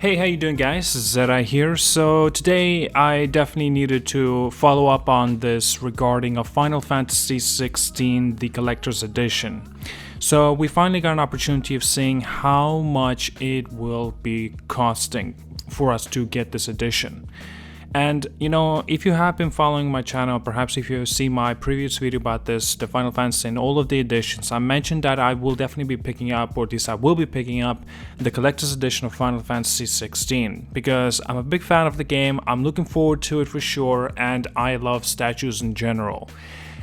Hey, how you doing, guys? ZDEyE here. So today I definitely needed to follow up on this regarding a Final Fantasy 16, the Collector's Edition. So we finally got an opportunity of seeing how much it will be costing for us to get this edition. And if you have been following my channel, perhaps if you see my previous video about this, the Final Fantasy and all of the editions, I mentioned that I will definitely be picking up, or at least I will be picking up, the collector's edition of Final Fantasy 16 because I'm a big fan of the game. I'm looking forward to it for sure, and I love statues in general.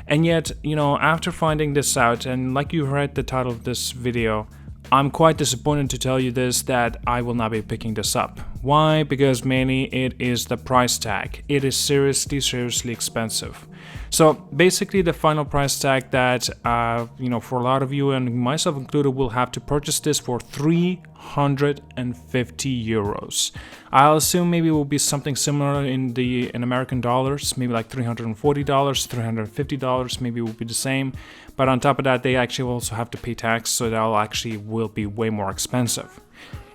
And yet, after finding this out, and like you read the title of this video, I'm quite disappointed to tell you this, that I will not be picking this up. Why? Because mainly it is the price tag. It is seriously expensive. So basically the final price tag that, for a lot of you and myself included, will have to purchase this for 350 euros. I'll assume maybe it will be something similar in American dollars, maybe like $340, $350, maybe it will be the same. But on top of that, they actually also have to pay tax, so that actually will be way more expensive.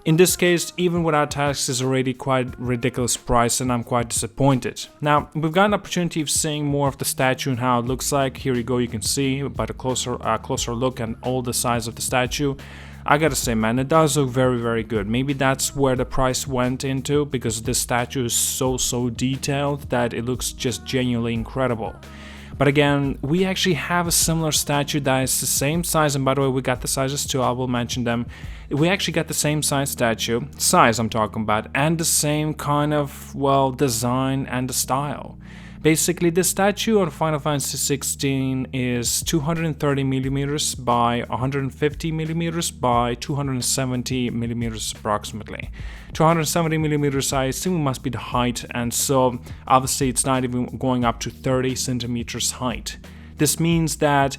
In this case, even without tax, is already quite ridiculous price, and I'm quite disappointed. Now, we've got an opportunity of seeing more of the statue and how it looks like. Here you go, you can see, but a closer look and all the size of the statue. I gotta say, man, it does look very good. Maybe that's where the price went into, because this statue is so detailed that it looks just genuinely incredible. But again, we actually have a similar statue that is the same size, and by the way, we got the sizes too, I will mention them. We actually got the same size statue, size I'm talking about, and the same kind of, design and the style. Basically, the statue on Final Fantasy 16 is 230 millimeters by 150 millimeters by 270 millimeters approximately. 270 millimeters, I assume, must be the height, and so obviously it's not even going up to 30 centimeters height. This means that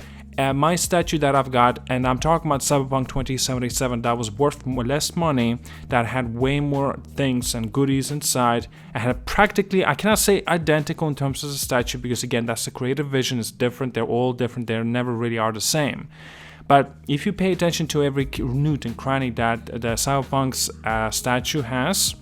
my statue that I've got, and I'm talking about Cyberpunk 2077, that was worth less money, that had way more things and goodies inside, and had practically, I cannot say identical in terms of the statue, because again, that's the creative vision, is different, they're all different, they never really are the same. But if you pay attention to every nook and cranny that the Cyberpunk's statue has,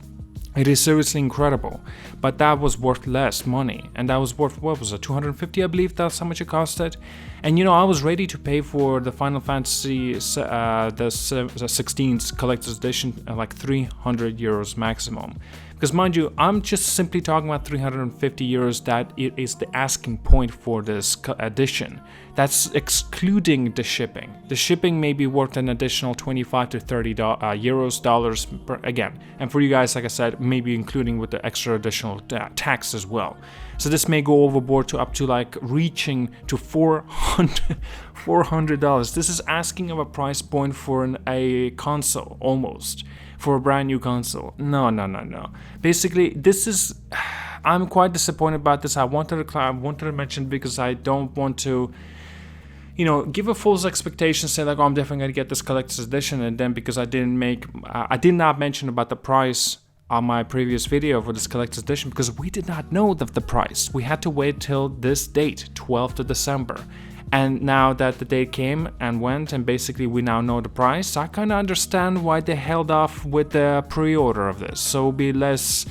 it is seriously incredible. But that was worth less money, and that was worth, what was it, 250, I believe that's how much it costed. And I was ready to pay for the Final Fantasy the 16's collector's edition like 300 euros maximum. Because mind you, I'm just simply talking about 350 euros, that it is the asking point for this edition. That's excluding the shipping. The shipping may be worth an additional 25 to 30 dollars again. And for you guys, like I said, maybe including with the extra additional tax as well. So this may go overboard to up to like reaching to $400. This is asking of a price point for a console, almost, for a brand new console. No. Basically, this is, I'm quite disappointed about this. I wanted to mention because I don't want to, give a false expectation, say like, oh, I'm definitely gonna get this collector's edition, and then because I did not mention about the price on my previous video for this collector's edition, because we did not know the price. We had to wait till this date, 12th of December. And now that the date came and went, and basically we now know the price, I kind of understand why they held off with the pre-order of this. So it'll be less,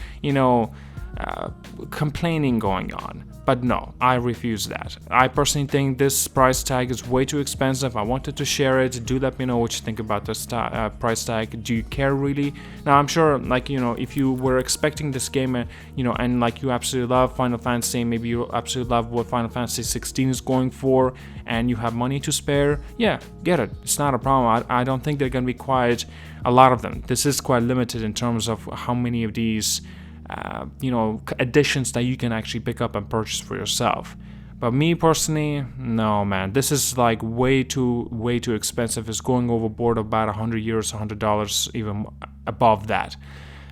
complaining going on. But no, I refuse that. I personally think this price tag is way too expensive. I wanted to share it. Do let me know what you think about this price tag. Do you care really? Now, I'm sure, if you were expecting this game, and like you absolutely love Final Fantasy, maybe you absolutely love what Final Fantasy 16 is going for, and you have money to spare, yeah, get it. It's not a problem. I don't think they're going to be quite a lot of them. This is quite limited in terms of how many of these editions that you can actually pick up and purchase for yourself. But me personally, no, man, this is like way too expensive. It's going overboard about 100 euros, $100, even above that.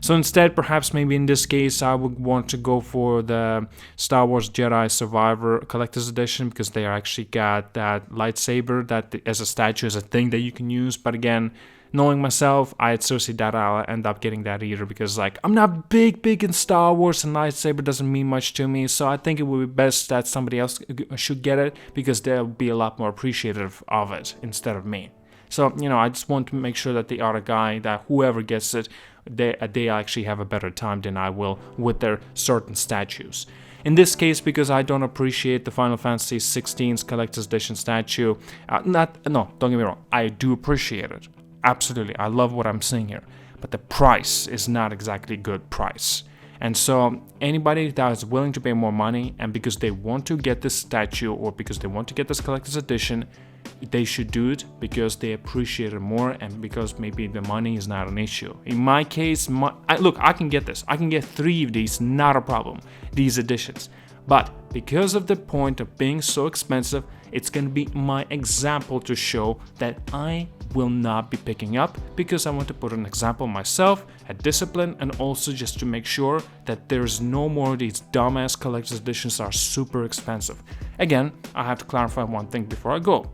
So instead, perhaps maybe in this case, I would want to go for the Star Wars Jedi Survivor Collector's Edition, because they actually got that lightsaber that as a statue, as a thing that you can use. But again, knowing myself, I seriously doubt I'll end up getting that either, because I'm not big in Star Wars, and lightsaber doesn't mean much to me. So I think it would be best that somebody else should get it, because they'll be a lot more appreciative of it instead of me. So, I just want to make sure that the other guy, that whoever gets it, they actually have a better time than I will with their certain statues. In this case, because I don't appreciate the Final Fantasy 16's collector's edition statue, don't get me wrong, I do appreciate it. Absolutely, I love what I'm seeing here. But the price is not exactly good price. And so anybody that is willing to pay more money and because they want to get this statue or because they want to get this collector's edition, they should do it because they appreciate it more and because maybe the money is not an issue. In my case, look, I can get this. I can get 3 of these, not a problem, these editions. But because of the point of being so expensive, it's going to be my example to show that I will not be picking up because I want to put an example myself, a discipline, and also just to make sure that there's no more of these dumbass collector's editions are super expensive. Again, I have to clarify one thing before I go.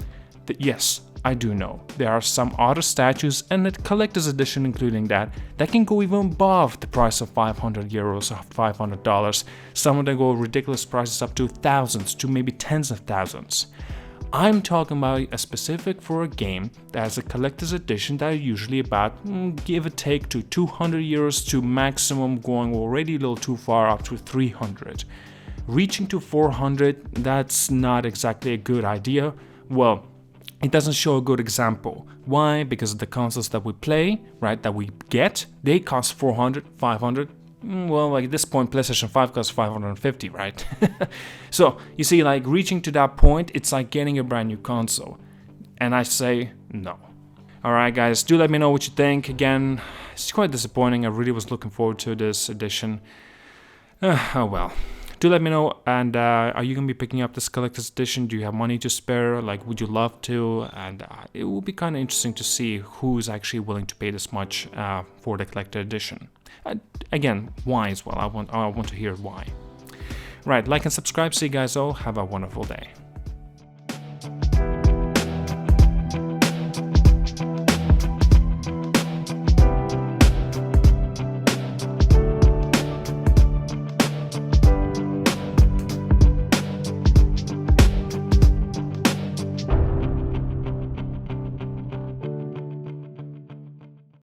Yes, I do know there are some other statues and a collector's edition including that can go even above the price of 500 euros or $500. Some of them go ridiculous prices up to thousands to maybe tens of thousands. I'm talking about a specific for a game that has a collector's edition that are usually about, give or take, to 200 euros to maximum going already a little too far up to 300. Reaching to 400, that's not exactly a good idea. Well, it doesn't show a good example. Why? Because the consoles that we play, right, that we get, they cost 400, 500. Well, like at this point, PlayStation 5 costs 550, right? So, you see, like reaching to that point, it's like getting a brand new console. And I say no. Alright guys, do let me know what you think. Again, it's quite disappointing. I really was looking forward to this edition. Oh well. Do let me know, and are you going to be picking up this collector's edition? Do you have money to spare? Like, would you love to? And it will be kind of interesting to see who is actually willing to pay this much for the collector edition. Again, why as well? I want to hear why. Right, like and subscribe. See you guys all. Have a wonderful day.